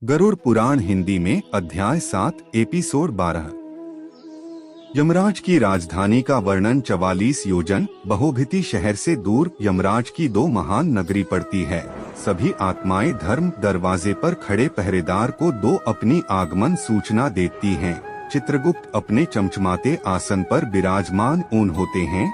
गरुड़ पुराण हिंदी में अध्याय 7 एपिसोड 12। यमराज की राजधानी का वर्णन 44 योजन बहुभिति शहर से दूर यमराज की दो महान नगरी पड़ती है। सभी आत्माएं धर्म दरवाजे पर खड़े पहरेदार को दो अपनी आगमन सूचना देती हैं। चित्रगुप्त अपने चमचमाते आसन पर विराजमान ऊन होते हैं।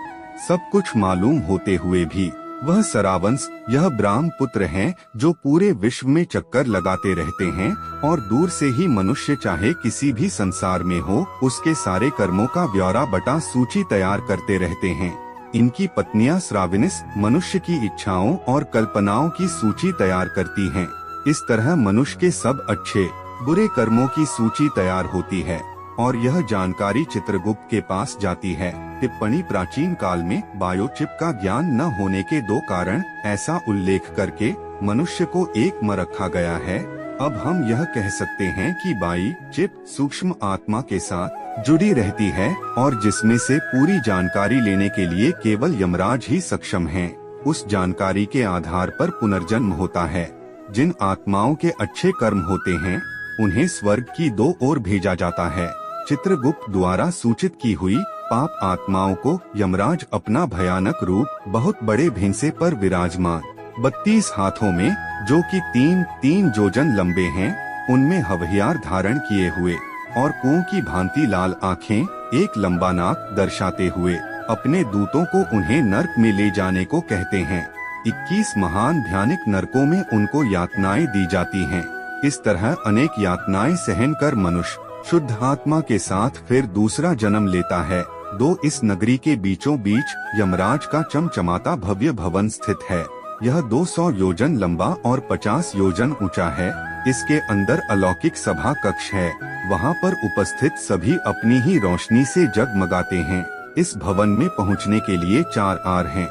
सब कुछ मालूम होते हुए भी वह सरावंश यह ब्राह्म पुत्र हैं जो पूरे विश्व में चक्कर लगाते रहते हैं और दूर से ही मनुष्य चाहे किसी भी संसार में हो उसके सारे कर्मों का ब्यौरा बटा सूची तैयार करते रहते हैं। इनकी पत्नियां श्राविनिस मनुष्य की इच्छाओं और कल्पनाओं की सूची तैयार करती हैं। इस तरह मनुष्य के सब अच्छे बुरे कर्मों की सूची तैयार होती है और यह जानकारी चित्रगुप्त के पास जाती है। टिप्पणी प्राचीन काल में बायोचिप का ज्ञान न होने के दो कारण ऐसा उल्लेख करके मनुष्य को एक में रखा गया है। अब हम यह कह सकते हैं कि बाई चिप सूक्ष्म आत्मा के साथ जुड़ी रहती है और जिसमें से पूरी जानकारी लेने के लिए केवल यमराज ही सक्षम हैं। उस जानकारी के आधार पर पुनर्जन्म होता है। जिन आत्माओं के अच्छे कर्म होते हैं उन्हें स्वर्ग की दो ओर भेजा जाता है। चित्रगुप्त द्वारा सूचित की हुई पाप आत्माओं को यमराज अपना भयानक रूप बहुत बड़े भींसे पर विराजमान 32 हाथों में जो कि 3-3 जोजन लंबे हैं उनमें हवहियार धारण किए हुए और कुओं की भांति लाल आँखें एक लंबा नाक दर्शाते हुए अपने दूतों को उन्हें नर्क में ले जाने को कहते हैं। 21 महान भयानक नरकों में उनको यातनाएं दी जाती हैं। इस तरह अनेक यातनाएं सहन कर मनुष्य शुद्ध आत्मा के साथ फिर दूसरा जन्म लेता है। दो इस नगरी के बीचों बीच यमराज का चमचमाता भव्य भवन स्थित है। यह 200 योजन लंबा और 50 योजन ऊंचा है। इसके अंदर अलौकिक सभा कक्ष है। वहाँ पर उपस्थित सभी अपनी ही रोशनी से जगमगाते हैं। इस भवन में पहुँचने के लिए 4 आर हैं।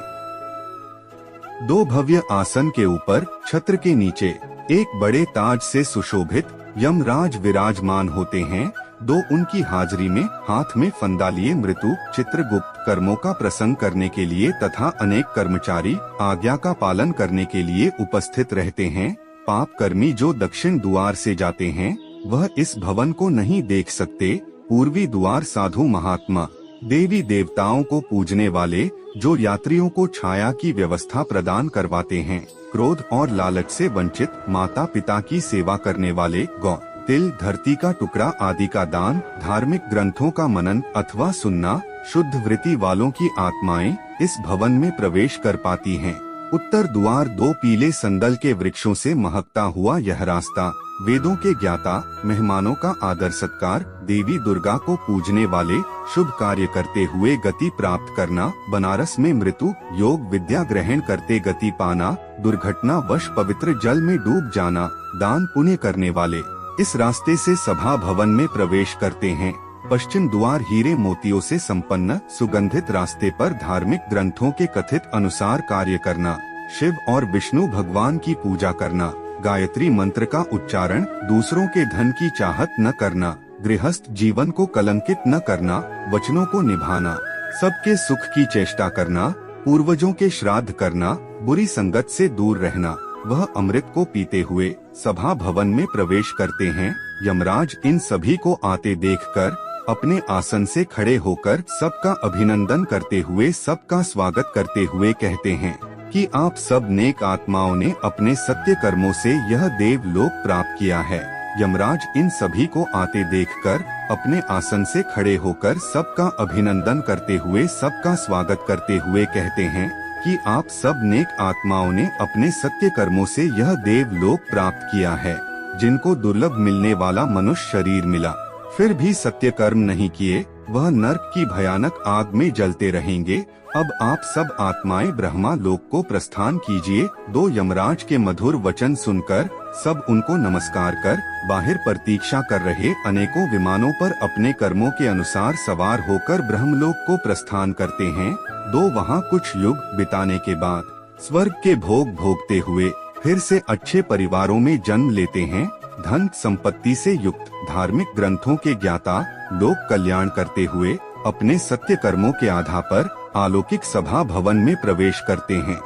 2 भव्य आसन के ऊपर छत्र के नीचे एक बड़े ताज से सुशोभित यमराज विराजमान होते हैं। 2 उनकी हाजिरी में हाथ में फंदा लिए मृत्यु चित्रगुप्त कर्मों का प्रसंग करने के लिए तथा अनेक कर्मचारी आज्ञा का पालन करने के लिए उपस्थित रहते हैं। पाप कर्मी जो दक्षिण द्वार से जाते हैं वह इस भवन को नहीं देख सकते। पूर्वी द्वार साधु महात्मा देवी देवताओं को पूजने वाले जो यात्रियों को छाया की व्यवस्था प्रदान करवाते हैं। क्रोध और लालच से वंचित माता पिता की सेवा करने वाले गौ तिल धरती का टुकड़ा आदि का दान धार्मिक ग्रंथों का मनन अथवा सुनना शुद्ध वृत्ति वालों की आत्माएं इस भवन में प्रवेश कर पाती हैं। उत्तर द्वार 2 पीले संदल के वृक्षों से महकता हुआ यह रास्ता वेदों के ज्ञाता मेहमानों का आदर सत्कार देवी दुर्गा को पूजने वाले शुभ कार्य करते हुए गति प्राप्त करना बनारस में मृत्यु योग विद्या ग्रहण करते गति पाना दुर्घटना वश पवित्र जल में डूब जाना दान पुण्य करने वाले इस रास्ते से सभा भवन में प्रवेश करते हैं। पश्चिम द्वार हीरे मोतियों से संपन्न सुगंधित रास्ते पर धार्मिक ग्रंथों के कथित अनुसार कार्य करना शिव और विष्णु भगवान की पूजा करना गायत्री मंत्र का उच्चारण दूसरों के धन की चाहत न करना गृहस्थ जीवन को कलंकित न करना वचनों को निभाना सबके सुख की चेष्टा करना पूर्वजों के श्राद्ध करना बुरी संगत से दूर रहना। वह अमृत को पीते हुए सभा भवन में प्रवेश करते हैं। यमराज इन सभी को आते देखकर अपने आसन से खड़े होकर सबका अभिनंदन करते हुए सबका स्वागत करते हुए कहते हैं कि आप सब नेक आत्माओं ने अपने सत्य कर्मों से यह देवलोक प्राप्त किया है। यमराज इन सभी को आते देखकर अपने आसन से खड़े होकर सबका अभिनंदन करते हुए सबका स्वागत करते हुए कहते हैं कि आप सब नेक आत्माओं ने अपने सत्य कर्मों से यह देवलोक प्राप्त किया है। जिनको दुर्लभ मिलने वाला मनुष्य शरीर मिला फिर भी सत्य कर्म नहीं किए वह नर्क की भयानक आग में जलते रहेंगे। अब आप सब आत्माएं ब्रह्मा लोक को प्रस्थान कीजिए। 2 यमराज के मधुर वचन सुनकर सब उनको नमस्कार कर बाहर प्रतीक्षा कर रहे अनेकों विमानों पर अपने कर्मों के अनुसार सवार होकर ब्रह्मलोक को प्रस्थान करते हैं। 2 वहाँ कुछ युग बिताने के बाद स्वर्ग के भोग भोगते हुए फिर से अच्छे परिवारों में जन्म लेते हैं। धन संपत्ति से युक्त धार्मिक ग्रंथों के ज्ञाता लोक कल्याण करते हुए अपने सत्य कर्मों के आधार पर अलौकिक सभा भवन में प्रवेश करते हैं।